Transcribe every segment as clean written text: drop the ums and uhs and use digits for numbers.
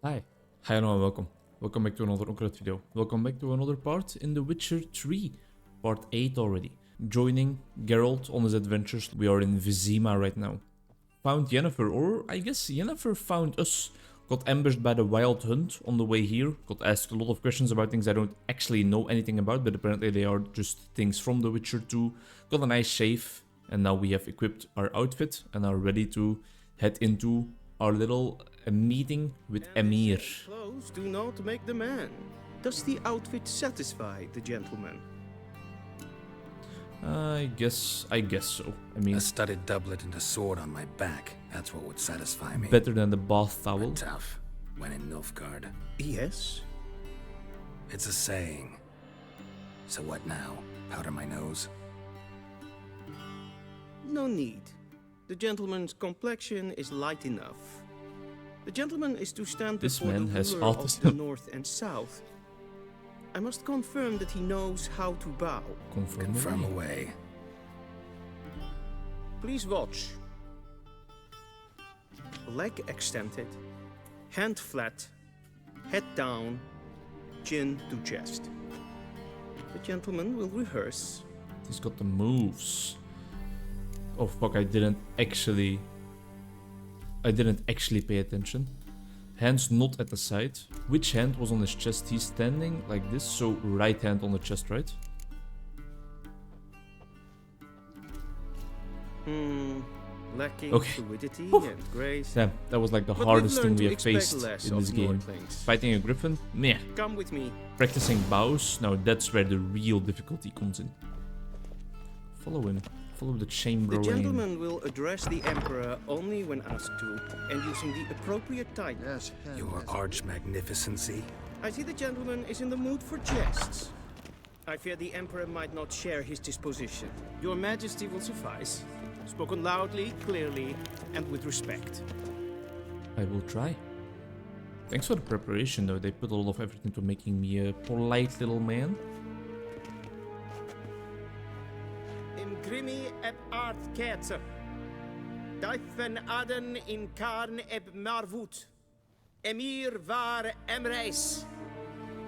Hi. Hi and welcome. Welcome back to another Onkruid video. Welcome back to another part in The Witcher 3. Part 8 already. Joining Geralt on his adventures. We are in Vizima right now. Found Yennefer, or I guess Yennefer found us. Got ambushed by the wild hunt on the way here. Got asked a lot of questions about things I don't actually know anything about, but apparently they are just things from The Witcher 2. Got a nice shave, and now we have equipped our outfit and are ready to head into our little meeting with Emhyr. Clothes do not make the man. Does the outfit satisfy the gentleman? I guess so. I mean, A studded doublet and a sword on my back. That's what would satisfy me. better than the bath towel. But tough. When in Nilfgaard. Yes. It's a saying. So what now? Powder my nose? No need. The gentleman's complexion is light enough. The gentleman is to stand This before man the has ruler of autism. the north and south. I must confirm that he knows how to bow. Confirm away. Please watch. Leg extended, hand flat, head down, chin to chest. The gentleman will rehearse. He's got the moves. Oh fuck, I didn't actually pay attention. Hands not at the side. Which hand was on his chest? He's standing like this, so right hand on the chest, right? Lacking fluidity and grace. Damn, that was like the But we've hardest thing learned we to have faced expect less in this of game. Nordlings. Fighting a griffin? Meh. Come with me. Practicing bows? Now that's where the real difficulty comes in. Follow him. Follow the The chamberlain. gentleman will address the emperor only when asked to, and using the appropriate title. Yes. Your arch magnificency. I see the gentleman is in the mood for jests. I fear the emperor might not share his disposition. Your majesty will suffice. Spoken loudly, clearly, and with respect. I will try. Thanks for the preparation though, they put a lot of effort into making me a polite little man. In grimi eb art ketzer. Dijfen aden in karn eb marvoet. Emhyr Var Emreis.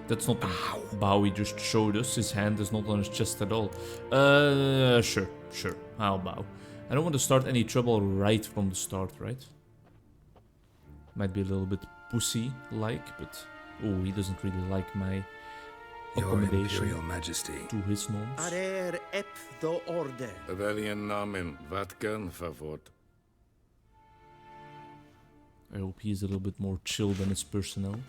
That's not the bow he just showed us. His hand is not on his chest at all. Sure. I'll bow. I don't want to start any trouble right from the start, right? Might be a little bit pussy-like, but... Oh, he doesn't really like my Your accommodation Imperial Majesty. to his norms. Arer eb do orde. Velen namen, wat gern verwoord. I hope he's a little bit more chill than his personnel.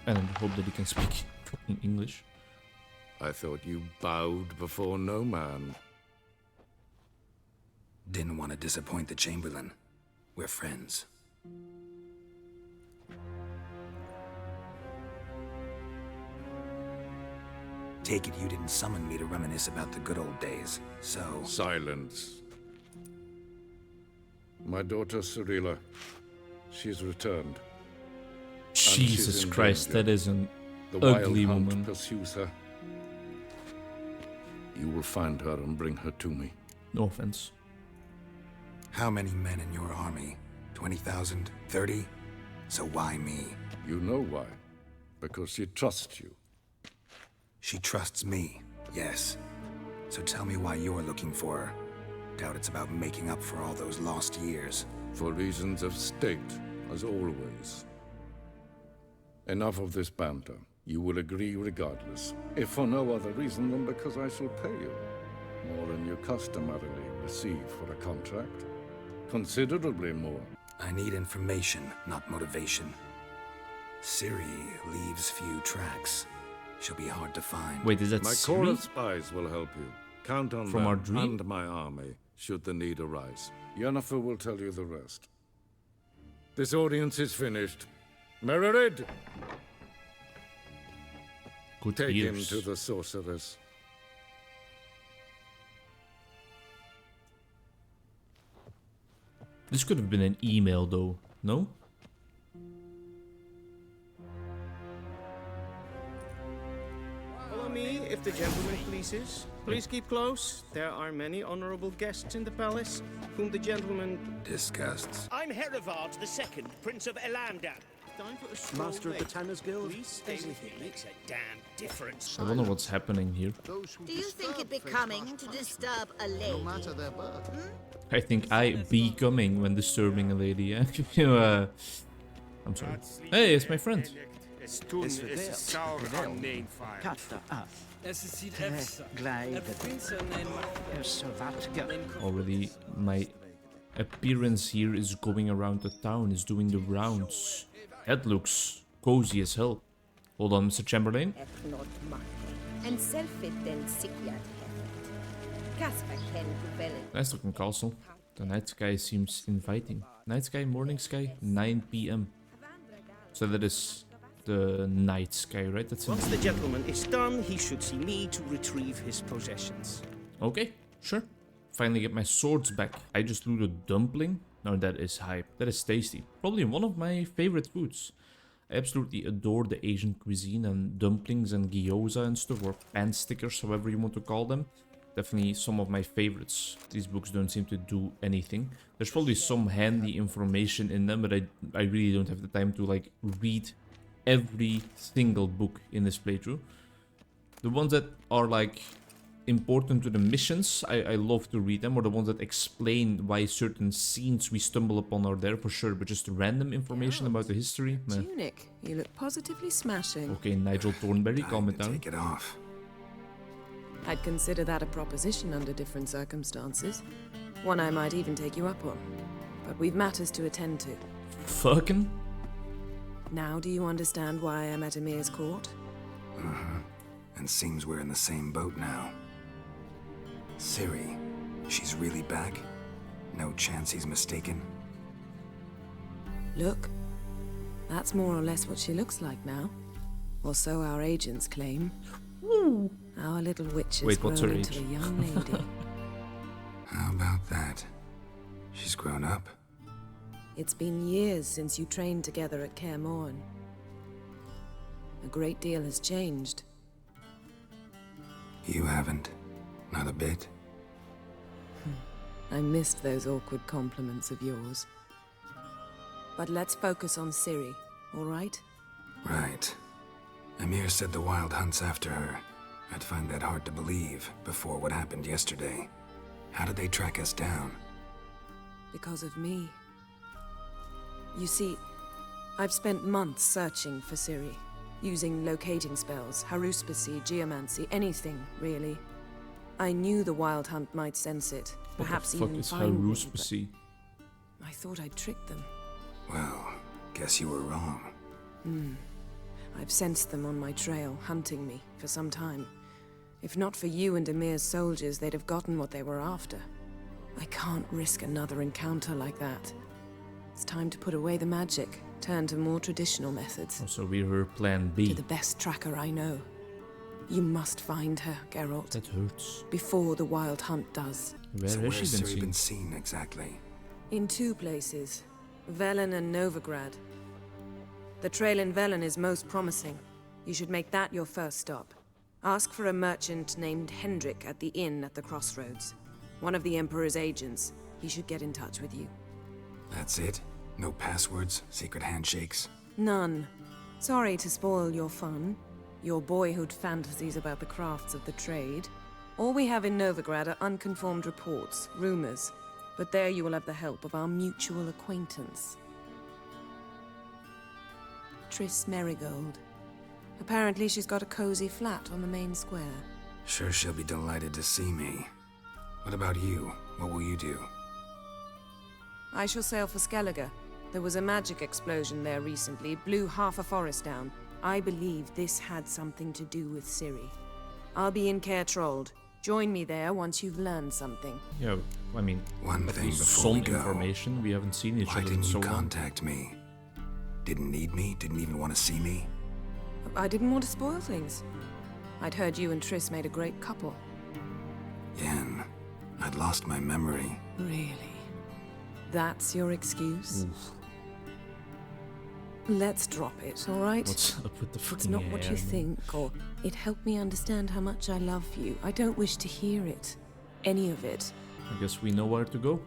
And I hope that he can speak in English. I thought you bowed before no man. Didn't want to disappoint the Chamberlain. We're friends. Take it you didn't summon me to reminisce about the good old days, so... Silence. My daughter Cirilla, she's returned. Jesus in Christ, danger. that is an The ugly wild hunt woman. pursues her. You will find her and bring her to me. No offense. How many men in your army? 20,000? 30? So why me? You know why? Because she trusts you. She trusts me, yes. So tell me why you're looking for her. Doubt it's about making up for all those lost years. For reasons of state, as always. Enough of this banter. You will agree regardless, if for no other reason than because I shall pay you. More than you customarily receive for a contract. Considerably more. I need information, not motivation. Ciri leaves few tracks. She'll be hard to find. Wait, is that My Ciri? corps of spies will help you. Count on From them our dream? and my army, should the need arise. Yennefer will tell you the rest. This audience is finished. Mererid, Good take him ears. to the sorceress. This could have been an email though, no? Follow me if the gentleman pleases. Please keep close. There are many honorable guests in the palace, whom the gentleman... Disgusts. I'm Herivard II, Prince of Elander. Time for a stroll, Master of the mate. Tanners Guild? Please stay with me. Makes a damn difference. I wonder what's happening here. Do you think it becoming to disturb a lady? their birth. I think I becoming when disturbing a lady, yeah? I'm sorry. Hey, it's my friend. Already, my appearance here is going around the town, is doing the rounds. That looks cozy as hell. Hold on, Mr. Chamberlain. En selfie den sikkert Kasper ken Velen. Nice looking castle. The night sky seems inviting. Night sky, morning sky, 9 p.m. So that is the night sky, right? That's Once the gentleman is done, he should see me to retrieve his possessions. Okay, sure. Finally get my swords back. I just looted a dumpling. Now that is hype. That is tasty. Probably one of my favorite foods. I absolutely adore the Asian cuisine, and dumplings and gyoza and stuff, or pan stickers, however you want to call them. Definitely some of my favorites. These books don't seem to do anything. There's probably some handy information in them, but I really don't have the time to like read every single book in this playthrough. The ones that are like important to the missions, I love to read them, or the ones that explain why certain scenes we stumble upon are there for sure, but just random information about the history, meh. Tunic, you look positively smashing. Okay, Nigel Thornberry, calm it Time to down. take it off. I'd consider that a proposition under different circumstances. One I might even take you up on. But we've matters to attend to. Fucking? Now do you understand why I'm at Emhyr's court? And seems we're in the same boat now. Ciri, she's really back? No chance he's mistaken? Look, that's more or less what she looks like now. Or so our agents claim. Our little witch has Wait, what's grown her into age? a young lady. How about that? She's grown up? It's been years since you trained together at Kaer Morhen. A great deal has changed. You haven't. Not a bit. I missed those awkward compliments of yours. But let's focus on Ciri, all right? Right. Emhyr said the Wild hunt's after her. I'd find that hard to believe before what happened yesterday. How did they track us down? Because of me. You see, I've spent months searching for Ciri, using locating spells, haruspicy, geomancy, anything, really. I knew the Wild Hunt might sense it, perhaps What the fuck even is find me, haruspicy? but I thought I'd tricked them. Well, guess you were wrong. I've sensed them on my trail, hunting me, for some time. If not for you and Emhyr's soldiers, they'd have gotten what they were after. I can't risk another encounter like that. It's time to put away the magic, turn to more traditional methods. Also, we're her plan B. To the best tracker I know. You must find her, Geralt, That hurts. before the Wild Hunt does. Where So has where's she been Ciri seen? been seen exactly? In 2 places, Velen and Novigrad. The trail in Velen is most promising. You should make that your first stop. Ask for a merchant named Hendrik at the inn at the crossroads. One of the Emperor's agents. He should get in touch with you. That's it? No passwords? Secret handshakes? None. Sorry to spoil your fun, your boyhood fantasies about the crafts of the trade. All we have in Novigrad are unconfirmed reports, rumors. But there you will have the help of our mutual acquaintance. Triss Merigold. Apparently she's got a cozy flat on the main square. Sure she'll be delighted to see me. What about you? What will you do? I shall sail for Skellige. There was a magic explosion there recently, blew half a forest down. I believe this had something to do with Ciri. I'll be in Caer Trold. Join me there once you've learned something. Yeah, I mean, One at thing least before some we go. information. We haven't seen each Why other in didn't so you long. contact me? Didn't need me? Didn't even want to see me? I didn't want to spoil things. I'd heard you and Triss made a great couple. Yen, I'd lost my memory. Really? That's your excuse? Let's drop it, all right? What's up with the fucking It's not what hair, you man? think, or it helped me understand how much I love you. I don't wish to hear it. Any of it. I guess we know where to go.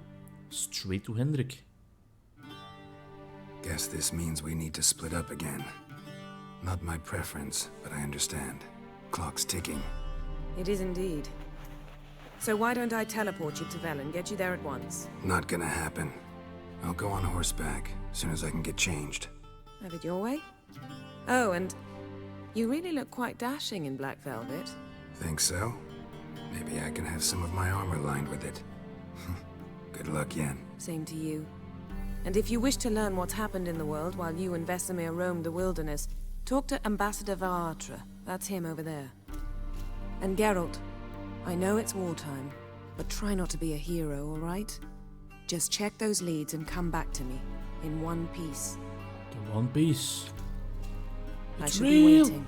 Straight to Hendrik. Guess this means we need to split up again. Not my preference, but I understand. Clock's ticking. It is indeed. So why don't I teleport you to Velen, get you there at once? Not gonna happen. I'll go on horseback, as soon as I can get changed. Have it your way? Oh, and you really look quite dashing in black velvet. Think so? Maybe I can have some of my armor lined with it. Good luck, Yen. Same to you. And if you wish to learn what's happened in the world while you and Vesemir roamed the wilderness, talk to Ambassador Var Emreis. That's him over there. And Geralt, I know it's wartime, but try not to be a hero, all right? Just check those leads and come back to me, in one piece. The One Piece. I It's shall real. be waiting.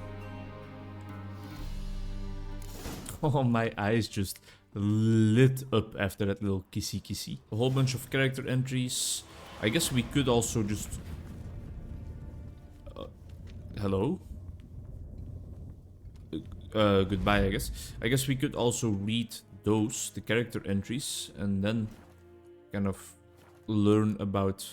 Oh, my eyes just lit up after that little kissy. A whole bunch of character entries. I guess we could also just... hello? Goodbye, I guess. I guess we could also read those, the character entries, and then kind of learn about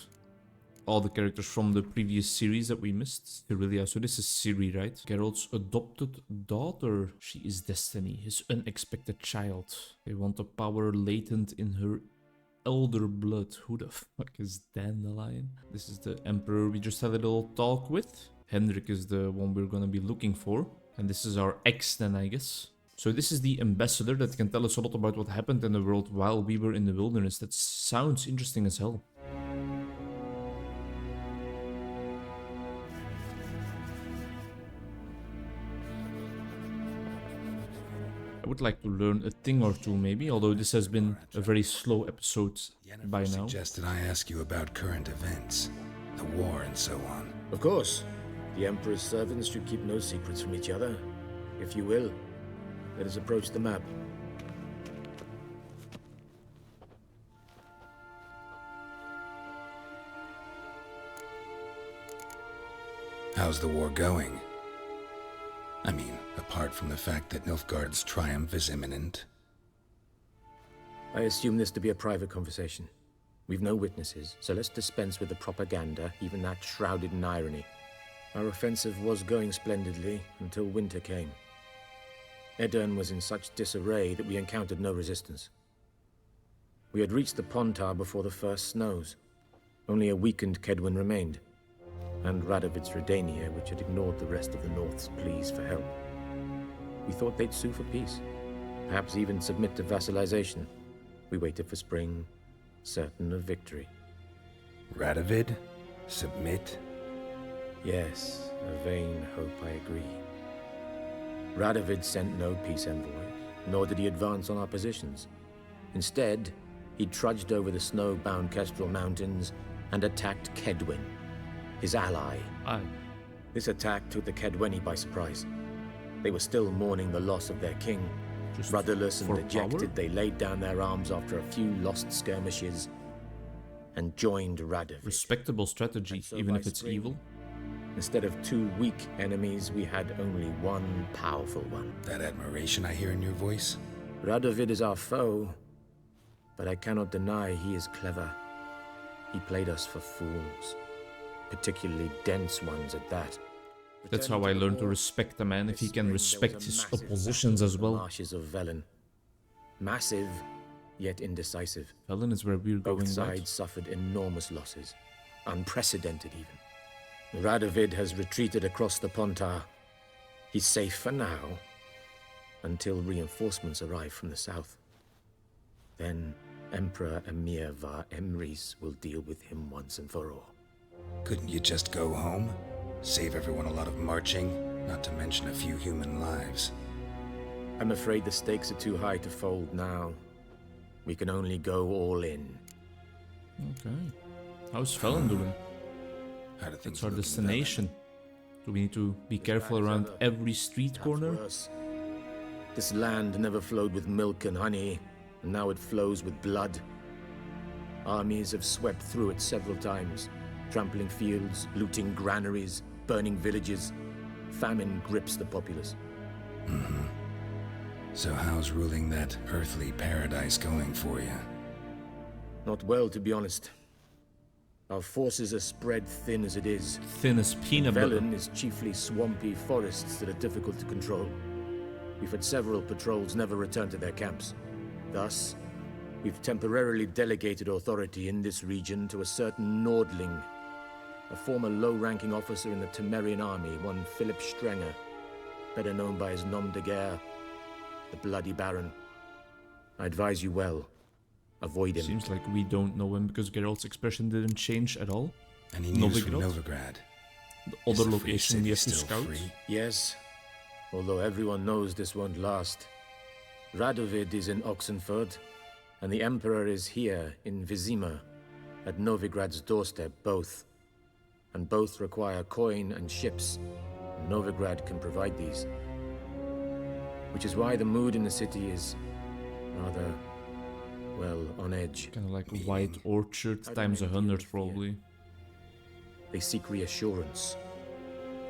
all the characters from the previous series that we missed. Cyrilia, so this is Ciri, right? Geralt's adopted daughter. She is Destiny, his unexpected child. They want a power latent in her elder blood. Who the fuck is Dandelion? This is the Emperor we just had a little talk with. Hendrik is the one we're gonna be looking for. And this is our ex then, I guess. So this is the ambassador that can tell us a lot about what happened in the world while we were in the wilderness. That sounds interesting as hell. I would like to learn a thing or two maybe, although this has been a very slow episode by now. Suggested I ask you about current events, the war and so on. Of course. The Emperor's servants should keep no secrets from each other. If you will, let us approach the map. How's the war going? I mean, apart from the fact that Nilfgaard's triumph is imminent. I assume this to be a private conversation. We've no witnesses, so let's dispense with the propaganda, even that shrouded in irony. Our offensive was going splendidly until winter came. Edirn was in such disarray that we encountered no resistance. We had reached the Pontar before the first snows. Only a weakened Kedwin remained, and Radovid's Redania, which had ignored the rest of the North's pleas for help. We thought they'd sue for peace, perhaps even submit to vassalization. We waited for spring, certain of victory. Radovid? Submit? Yes, a vain hope, I agree. Radovid sent no peace envoys, nor did he advance on our positions. Instead, he trudged over the snow-bound Kestrel Mountains and attacked Kedwin, his ally. Aye. This attack took the Kedweni by surprise. They were still mourning the loss of their king. Just Rudderless and for dejected, power? they laid down their arms after a few lost skirmishes and joined Radovid. Respectable strategy, And so even by if it's spring, evil. Instead of two weak enemies, we had only one powerful one. That admiration I hear in your voice? Radovid is our foe, but I cannot deny he is clever. He played us for fools, particularly dense ones at that. That's how I learned to respect a man, if he can respect his oppositions as well. Marshes of Velen. Massive, yet indecisive. Velen is where we're going, Both right? sides suffered enormous losses, unprecedented even. Radovid has retreated across the Pontar. He's safe for now, until reinforcements arrive from the south. Then Emperor Emhyr Var Emreis will deal with him once and for all. Couldn't you just go home? Save everyone a lot of marching, not to mention a few human lives. I'm afraid the stakes are too high to fold now. We can only go all in. Okay. How's Velen doing? How do things That's our look in destination. Do we need to be careful around every street Perhaps corner? worse. This land never flowed with milk and honey, and now it flows with blood. Armies have swept through it several times, trampling fields, looting granaries, burning villages. Famine grips the populace. So how's ruling that earthly paradise going for you? Not well, to be honest. Our forces are spread thin as it is. Thin as peanut butter. Velen is chiefly swampy forests that are difficult to control. We've had several patrols never return to their camps. Thus, we've temporarily delegated authority in this region to a certain Nordling, a former low-ranking officer in the Temerian army, one Philip Strenger, better known by his nom de guerre, the Bloody Baron. I advise you well. Avoid him. Seems like we don't know him because Geralt's expression didn't change at all. Any news from Novigrad? The other location he has to scout. Yes, although everyone knows this won't last. Radovid is in Oxenford, and the Emperor is here in Vizima, at Novigrad's doorstep, both. And both require coin and ships. Novigrad can provide these. Which is why the mood in the city is rather, well, on edge. Kind of like White Orchard times 100 probably. They seek reassurance.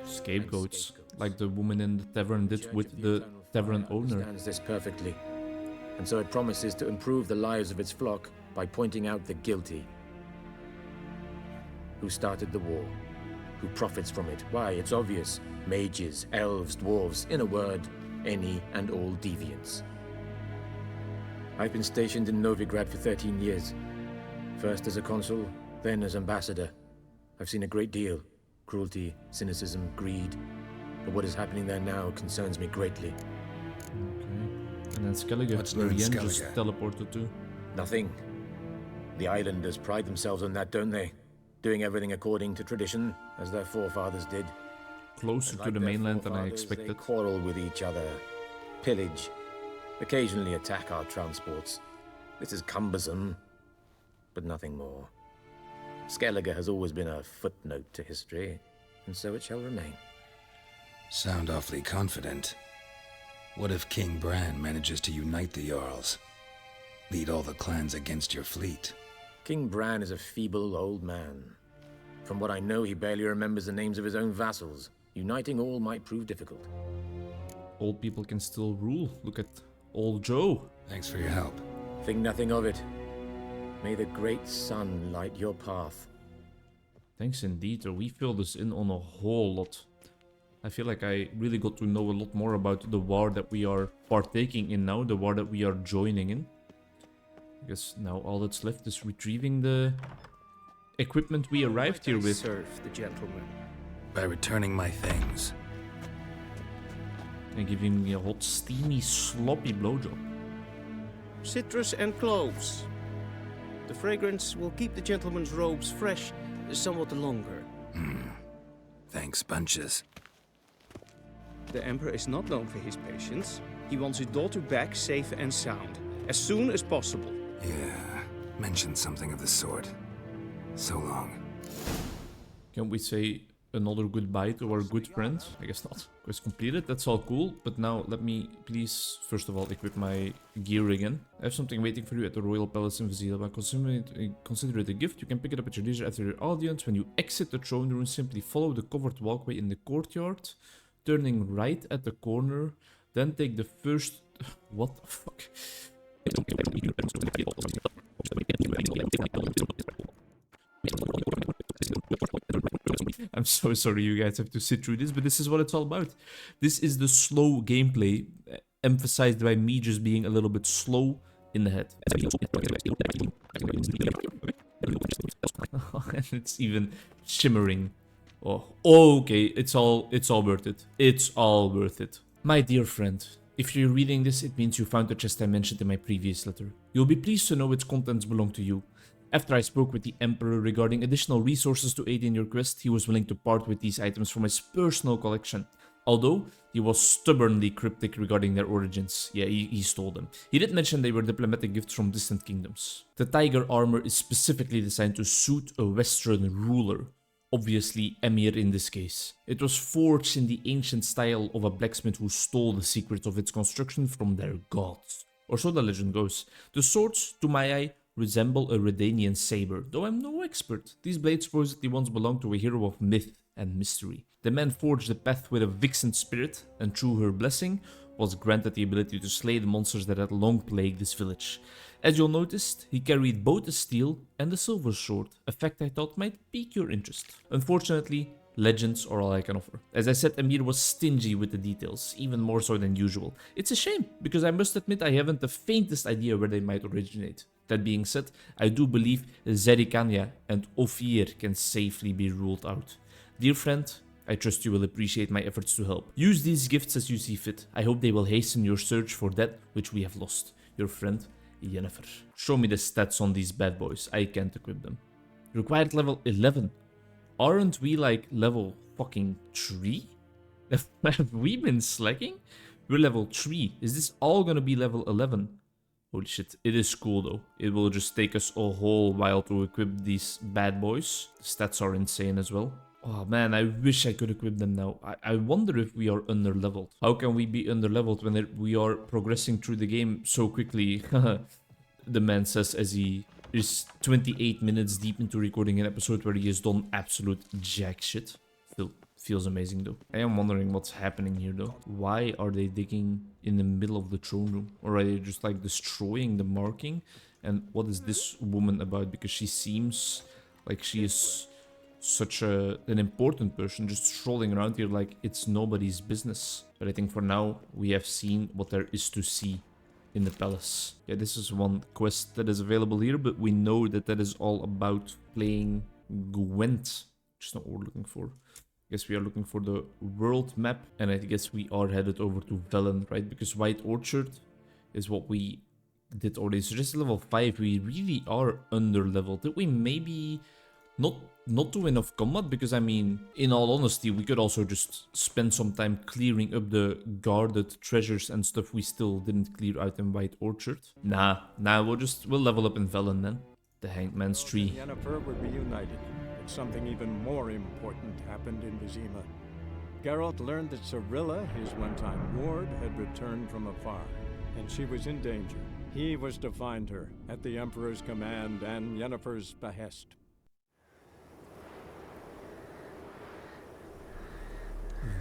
Scapegoats, like the woman in the tavern did with the tavern owner. Understands this perfectly, and so it promises to improve the lives of its flock by pointing out the guilty. Who started the war? Who profits from it? Why, it's obvious. Mages, elves, dwarves, in a word, any and all deviants. I've been stationed in Novigrad for 13 years. First as a consul, then as ambassador. I've seen a great deal. Cruelty, cynicism, greed. But what is happening there now concerns me greatly. Okay. And then Skellige, What's where new in Yen Skellige? just teleported to. Nothing. The islanders pride themselves on that, don't they? Doing everything according to tradition, as their forefathers did. Closer And to like the their mainland than I forefathers, expected. They quarrel with each other, pillage, occasionally attack our transports. This is cumbersome, but nothing more. Skellige has always been a footnote to history, and so it shall remain. Sound awfully confident. What if King Bran manages to unite the Jarls? Lead all the clans against your fleet? King Bran is a feeble old man. From what I know, he barely remembers the names of his own vassals. Uniting all might prove difficult. Old people can still rule. Look at old Joe. Thanks for your help. Think nothing of it. May the great sun light your path. Thanks indeed. We filled us in on a whole lot. I feel like I really got to know a lot more about the war that we are partaking in now, the war that we are joining in. I guess now all that's left is retrieving the equipment we arrived here with. Serve the gentleman. By returning my things. And giving me a hot, steamy, sloppy blowjob. Citrus and cloves. The fragrance will keep the gentleman's robes fresh somewhat longer. Thanks, bunches. The Emperor is not known for his patience. He wants his daughter back safe and sound, as soon as possible. Yeah, mentioned something of the sort. So long. Can we say another goodbye to our good friend? I guess not. Quest completed, that's all cool. But now let me please, first of all, equip my gear again. I have something waiting for you at the Royal Palace in Vizima. Consider it a gift. You can pick it up at your leisure after your audience. When you exit the throne room, simply follow the covered walkway in the courtyard, turning right at the corner. Then take the first... What the fuck? I'm so sorry you guys have to sit through this, but this is what it's all about. This is the slow gameplay, emphasized by me just being a little bit slow in the head. And it's even shimmering. Oh, okay, it's all worth it. It's all worth it. My dear friend, if you're reading this, it means you found the chest I mentioned in my previous letter. You'll be pleased to know its contents belong to you. After I spoke with the Emperor regarding additional resources to aid in your quest, he was willing to part with these items from his personal collection. Although, he was stubbornly cryptic regarding their origins. Yeah, he stole them. He did mention they were diplomatic gifts from distant kingdoms. The tiger armor is specifically designed to suit a Western ruler. Obviously, Emhyr in this case. It was forged in the ancient style of a blacksmith who stole the secrets of its construction from their gods. Or so the legend goes. The swords, to my eye, resemble a Redanian saber, though I'm no expert. These blades supposedly once belonged to a hero of myth and mystery. The man forged the path with a vixen spirit, and through her blessing was granted the ability to slay the monsters that had long plagued this village. As you'll notice, he carried both a steel and a silver sword, a fact I thought might pique your interest. Unfortunately, legends are all I can offer. As I said, Emhyr was stingy with the details, even more so than usual. It's a shame, because I must admit I haven't the faintest idea where they might originate. That being said, I do believe Zerikania and Ophir can safely be ruled out. Dear friend, I trust you will appreciate my efforts to help. Use these gifts as you see fit. I hope they will hasten your search for that which we have lost. Your friend, Yennefer. Show me the stats on these bad boys. I can't equip them. Required level 11. Aren't we like level fucking 3? Have we been slacking? We're level 3. Is this all gonna be level 11? Holy shit, it is cool though. It will just take us a whole while to equip these bad boys. The stats are insane as well. Oh man, I wish I could equip them now. I wonder if we are under-leveled. How can we be under-leveled when we are progressing through the game so quickly? The man says as he is 28 minutes deep into recording an episode where he has done absolute jack shit. Still, feels amazing though. I am wondering what's happening here though. Why are they digging in the middle of the throne room? Or are they just like destroying the marking? And what is this woman about? Because she seems like she is such an important person, just strolling around here like it's nobody's business. But I think for now we have seen what there is to see in the palace. Yeah, this is one quest that is available here, but we know that that is all about playing Gwent, which is not what we're looking for. I guess we are looking for the world map, and I guess we are headed over to Velen, right? Because White Orchard is what we did already. So just level 5, we really are under leveled. Did we maybe not do enough combat? Because I mean, in all honesty, we could also just spend some time clearing up the guarded treasures and stuff we still didn't clear out in White Orchard. Nah, we'll level up in Velen then. The Hangman's Tree. Yennefer were reunited, but something even more important happened in Vizima. Geralt learned that Cirilla, his one-time ward, had returned from afar, and she was in danger. He was to find her, at the Emperor's command and Yennefer's behest.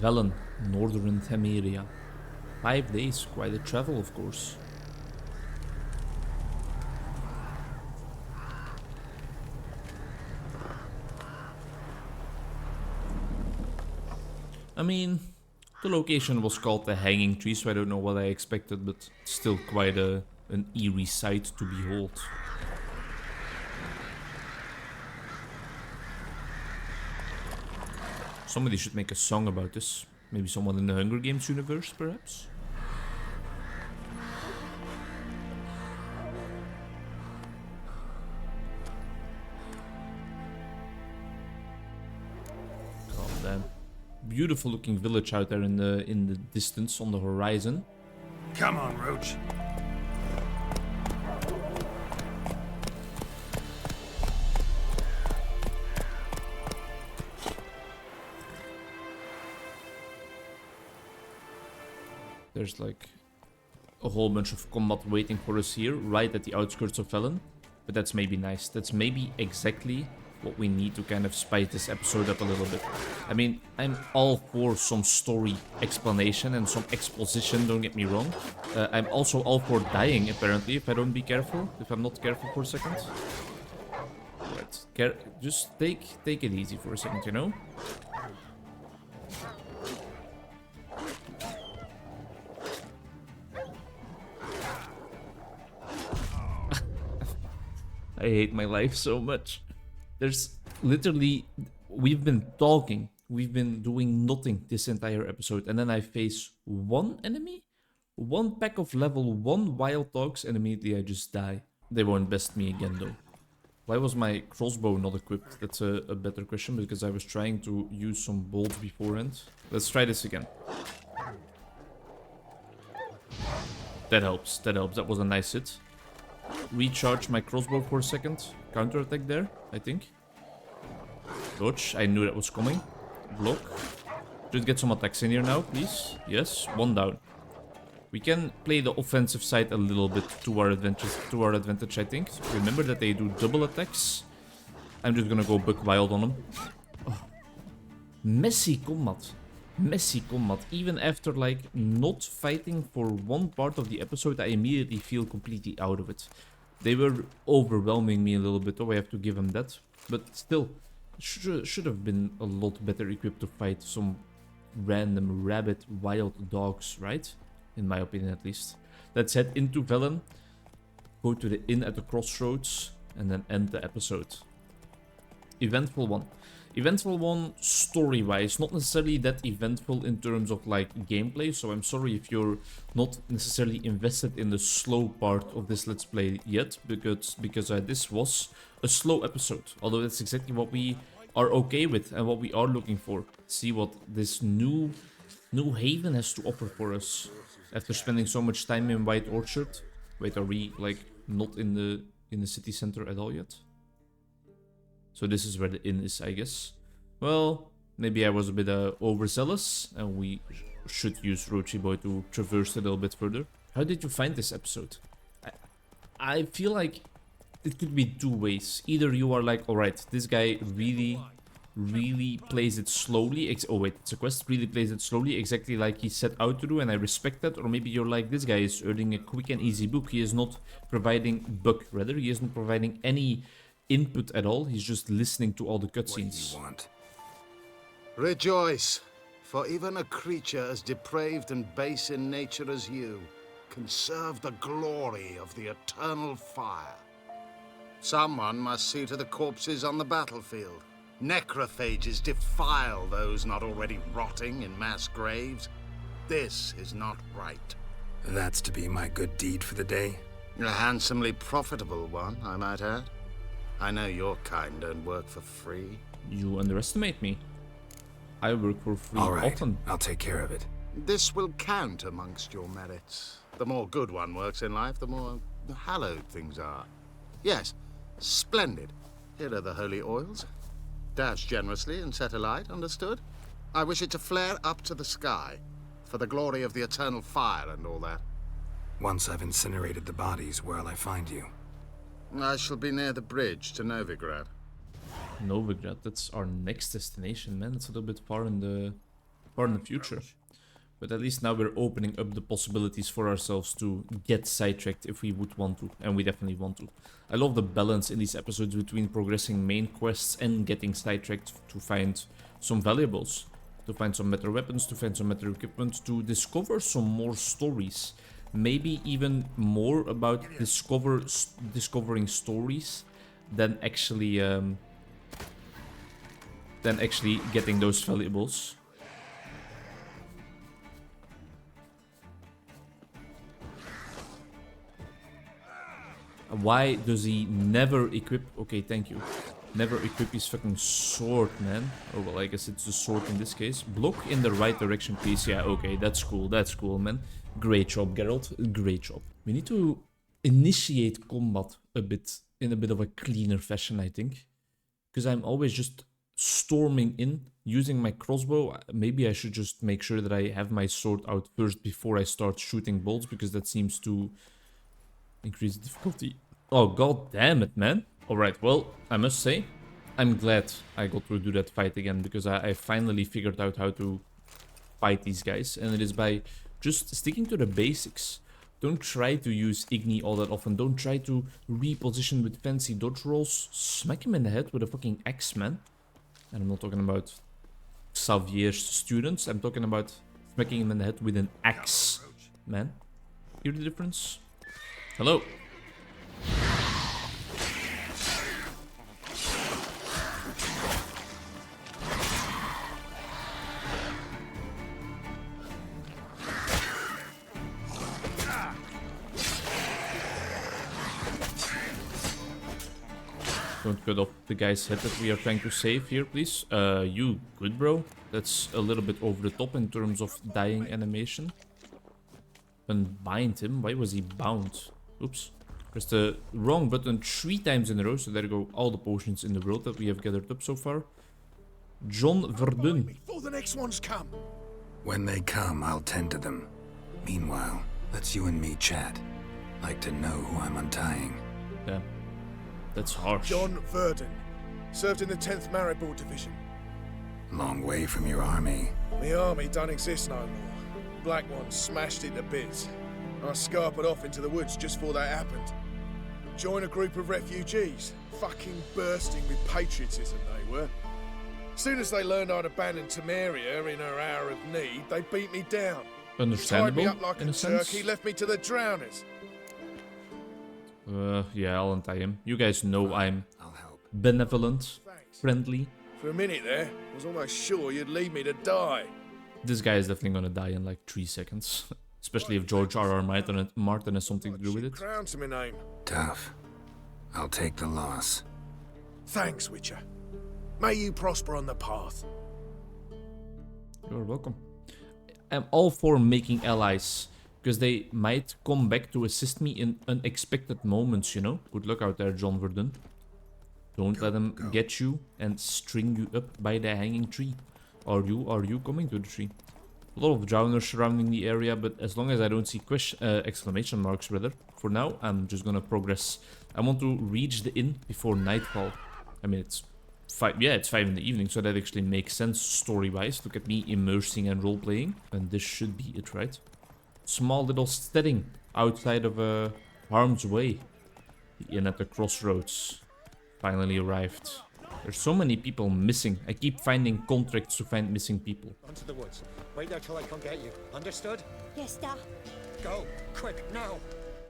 Velen, northern Temeria. 5 days, quite a travel of course. I mean, the location was called the Hanging Tree, so I don't know what I expected, but still quite an eerie sight to behold. Somebody should make a song about this. Maybe someone in the Hunger Games universe, perhaps? Calm down. Beautiful looking village out there in the distance on the horizon. Come on, Roach. There's like a whole bunch of combat waiting for us here, right at the outskirts of Velen. But that's maybe nice. That's maybe exactly what we need to kind of spice this episode up a little bit. I mean, I'm all for some story explanation and some exposition, don't get me wrong. I'm also all for dying, apparently, if I don't be careful. If I'm not careful for a second. Right, just take it easy for a second, you know? I hate my life so much. There's literally... We've been talking. We've been doing nothing this entire episode. And then I face one enemy, one pack of level 1 wild dogs, and immediately I just die. They won't best me again though. Why was my crossbow not equipped? That's a better question, because I was trying to use some bolts beforehand. Let's try this again. That helps. That helps. That was a nice hit. Recharge my crossbow for a second. Counter-attack there, I think. Dodge. I knew that was coming. Block. Just get some attacks in here now, please. Yes, one down. We can play the offensive side a little bit to our advantage, I think. Remember that they do double attacks. I'm just gonna go buck wild on them. Oh. Messy combat. Messy combat. Even after, like, not fighting for one part of the episode, I immediately feel completely out of it. They were overwhelming me a little bit, though, I have to give them that. But still, should have been a lot better equipped to fight some random rabid wild dogs, right? In my opinion, at least. Let's head into Velen, go to the inn at the crossroads, and then end the episode. Eventful one. Eventful one story-wise, not necessarily that eventful in terms of like gameplay, so I'm sorry if you're not necessarily invested in the slow part of this Let's Play yet, because this was a slow episode, although that's exactly what we are okay with and what we are looking for. See what this new haven has to offer for us. After spending so much time in White Orchard. Wait, are we like not in the city center at all yet? So this is where the inn is, I guess. Well, maybe I was a bit overzealous, and we should use Roachy Boy to traverse a little bit further. How did you find this episode? I feel like it could be two ways. Either you are like, alright, this guy really plays it slowly. Oh wait, it's a quest. Really plays it slowly, exactly like he set out to do, and I respect that. Or maybe you're like, this guy is earning a quick and easy book. He is not providing he isn't providing any input at all. He's just listening to all the cutscenes. What do you want? Rejoice, for even a creature as depraved and base in nature as you can serve the glory of the eternal fire. Someone must see to the corpses on the battlefield. Necrophages defile those not already rotting in mass graves. This is not right. That's to be my good deed for the day? A handsomely profitable one, I might add. I know your kind don't work for free. You underestimate me. I work for free often. I'll take care of it. This will count amongst your merits. The more good one works in life, the more hallowed things are. Yes, splendid. Here are the holy oils. Dash generously and set alight, understood? I wish it to flare up to the sky, for the glory of the eternal fire and all that. Once I've incinerated the bodies, where'll I find you? I shall be near the bridge to Novigrad. Novigrad, that's our next destination, man. It's a little bit far in the future. But at least now we're opening up the possibilities for ourselves to get sidetracked if we would want to, and we definitely want to. I love the balance in these episodes between progressing main quests and getting sidetracked to find some valuables, to find some better weapons, to find some better equipment, to discover some more stories. Maybe even more about discovering stories than actually getting those valuables. Why does he never equip? Okay, thank you. Never equip his fucking sword, man. Oh, well, I guess it's the sword in this case. Block in the right direction, please. Yeah, okay, that's cool. That's cool, man. Great job, Geralt. Great job. We need to initiate combat in a bit of a cleaner fashion, I think. Because I'm always just storming in, using my crossbow. Maybe I should just make sure that I have my sword out first before I start shooting bolts, because that seems to increase the difficulty. Oh, god damn it, man. Alright, well, I must say, I'm glad I got to do that fight again, because I finally figured out how to fight these guys, and it is by just sticking to the basics. Don't try to use Igni all that often. Don't try to reposition with fancy dodge rolls. Smack him in the head with a fucking axe, man. And I'm not talking about Xavier's students. I'm talking about smacking him in the head with an axe, man. Hear the difference? Hello. Don't cut off the guy's head that we are trying to save here, please. You good, bro? That's a little bit over the top in terms of dying animation. Unbind him? Why was he bound? Oops. Pressed the wrong button 3 times in a row, so there go all the potions in the world that we have gathered up so far. John Verdun. Before the next ones come. When they come, I'll tend to them. Meanwhile, Let's you and me chat. Like to know who I'm untying. Yeah. That's harsh. John Verdon. Served in the 10th Maribor Division. Long way from your army. The army don't exist no more. Black One smashed it to bits. I scarpered off into the woods just before that happened. Joined a group of refugees. Fucking bursting with patriotism they were. Soon as they learned I'd abandoned Temeria in her hour of need, they beat me down. Understandable, Tied me up like in a a sense. turkey, left me to the drowners. Yeah, I'll untie him. You guys know I'm benevolent, friendly. For a minute there, I was almost sure you'd leave me to die. This guy is definitely gonna die in like 3 seconds. Especially if George R.R. Martin has something to do with it. Crown to my name. Tough. I'll take the loss. Thanks, Witcher. May you prosper on the path. You're welcome. I'm all for making allies, because they might come back to assist me in unexpected moments, you know? Good luck out there, John Verdun. Don't let them get you and string you up by the hanging tree. Are you coming to the tree? A lot of drowners surrounding the area, but as long as I don't see exclamation marks, rather. For now, I'm just gonna progress. I want to reach the inn before nightfall. I mean, it's 5, yeah, it's 5 in the evening, so that actually makes sense story-wise. Look at me immersing and role-playing. And this should be it, right? Small little steading outside of harm's way. The inn at the crossroads finally arrived. There's so many people missing. I keep finding contracts to find missing people. Onto the woods. Wait there till I come get you. Understood? Yes, sir. Go. Quick, now.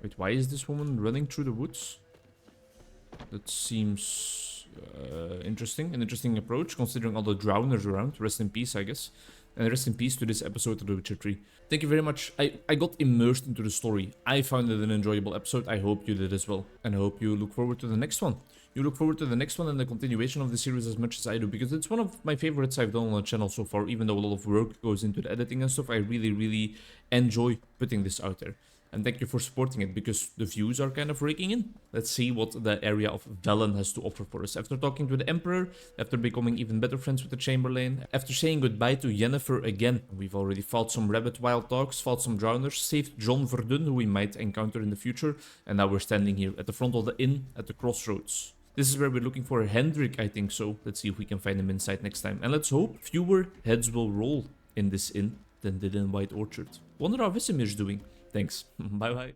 Wait, why is this woman running through the woods? That seems interesting. An interesting approach, considering all the drowners around. Rest in peace, I guess. And rest in peace to this episode of The Witcher 3. Thank you very much. I got immersed into the story. I found it an enjoyable episode. I hope you did as well. And I hope you look forward to the next one. You look forward to the next one and the continuation of the series as much as I do, because it's one of my favorites I've done on the channel so far. Even though a lot of work goes into the editing and stuff, I really enjoy putting this out there. And thank you for supporting it, because the views are kind of raking in. Let's see what the area of Velen has to offer for us. After talking to the Emperor, after becoming even better friends with the Chamberlain, after saying goodbye to Yennefer again, we've already fought some rabbit wild dogs, fought some drowners, saved John Verdun, who we might encounter in the future, and now we're standing here at the front of the inn at the crossroads. This is where we're looking for Hendrik, I think so. Let's see if we can find him inside next time. And let's hope fewer heads will roll in this inn than did in White Orchard. Wonder how Vesemir's doing. Thanks. Bye bye.